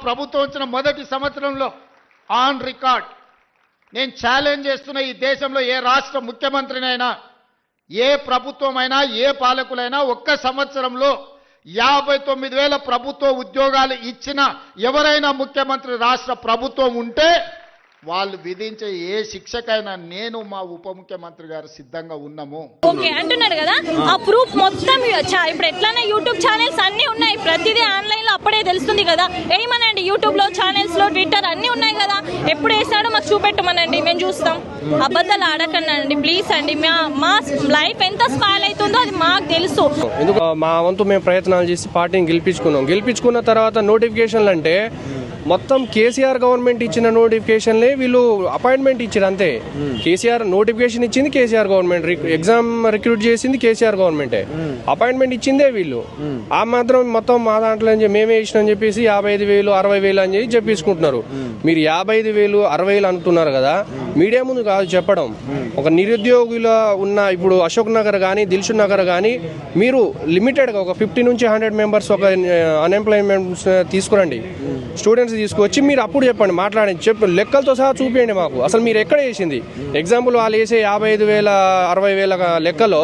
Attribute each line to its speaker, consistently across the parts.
Speaker 1: ప్రభుత్వం వచ్చిన మొదటి సంవత్సరంలో ఆన్ రికార్డ్ నేను ఛాలెంజ్ చేస్తున్న ఈ దేశంలో ఏ రాష్ట్ర ముఖ్యమంత్రినైనా ఏ ప్రభుత్వమైనా ఏ పాలకులైనా ఒక్క సంవత్సరంలో 59,000 ప్రభుత్వ ఉద్యోగాలు ఇచ్చిన ఎవరైనా ముఖ్యమంత్రి రాష్ట్ర ప్రభుత్వం ఉంటే వాళ్ళు విధించే ఏ శిక్షకైనా నేను మా ఉప ముఖ్యమంత్రి గారు సిద్ధంగా ఉన్నాము.
Speaker 2: ఓకే అంటున్నారు కదా, ఆ ప్రూఫ్ మొత్తం ఇప్పుడు ఎట్లానే యూట్యూబ్ ఛానల్స్ అన్ని ఉన్నాయి, ప్రతిదీ ఆన్లైన్ లో అప్పుడే తెలుస్తుంది కదా. ఏమనండి యూట్యూబ్ లో, ఛానల్స్ లో, ట్విట్టర్ అన్ని ఉన్నాయి కదా, ఎప్పుడు వేసాడో మాకు చూపెట్టమనండి, మేము చూస్తాం. అబద్ధాలు ఆడకండి ప్లీజ్ అండి. మా లైఫ్ ఎంత స్పాయిల్ అవుతుందో అది మాకు తెలుసు.
Speaker 3: ఎందుకు మా వంతు మేము ప్రయత్నాలు చేసి పార్టీని గెలిపించుకున్న తర్వాత నోటిఫికేషన్లు అంటే మొత్తం కేసీఆర్ గవర్నమెంట్ ఇచ్చిన నోటిఫికేషన్లే వీళ్ళు అపాయింట్మెంట్ ఇచ్చారు అంతే. కేసీఆర్ నోటిఫికేషన్ ఇచ్చింది కేసీఆర్ గవర్నమెంట్, ఎగ్జామ్ రిక్రూట్ చేసింది కేసీఆర్ గవర్నమెంటే, అపాయింట్మెంట్ ఇచ్చిందే వీళ్ళు. ఆ మాత్రం మొత్తం మా దాంట్లో మేమే ఇచ్చినని చెప్పేసి 55,000 60,000 అని చెప్పి చెప్పించుకుంటున్నారు. మీరు 55,000 60,000 అంటున్నారు కదా, మీడియా ముందు కాదు చెప్పడం. ఒక నిరుద్యోగుల ఉన్న ఇప్పుడు అశోక్ నగర్ కానీ దిల్షుక్ నగర్ కానీ మీరు లిమిటెడ్గా ఒక 50 నుంచి 100 మెంబర్స్ ఒక అన్ఎంప్లాయ్మెంట్ తీసుకురండి, స్టూడెంట్స్ తీసుకొచ్చి మీరు అప్పుడు చెప్పండి, మాట్లాడండి, లెక్కలతో సహా చూపించండి మాకు. అసలు మీరు ఎక్కడ వేసింది ఎగ్జాంపుల్ వాళ్ళు వేసే 55,000 60,000 లెక్కలో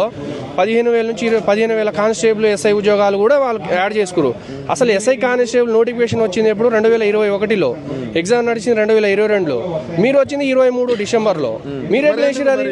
Speaker 3: 15,000 నుంచి 15,000 కానిస్టేబుల్ ఎస్ఐ ఉద్యోగాలు కూడా వాళ్ళు యాడ్ చేసుకురు. అసలు ఎస్ఐ కానిస్టేబుల్ నోటిఫికేషన్ వచ్చింది ఎప్పుడు 2021లో, ఎగ్జామ్ నడిచింది 2022లో, మీరు వచ్చింది 23 డిసెంబర్లో. మీరు ఎట్లా వేసారు అది?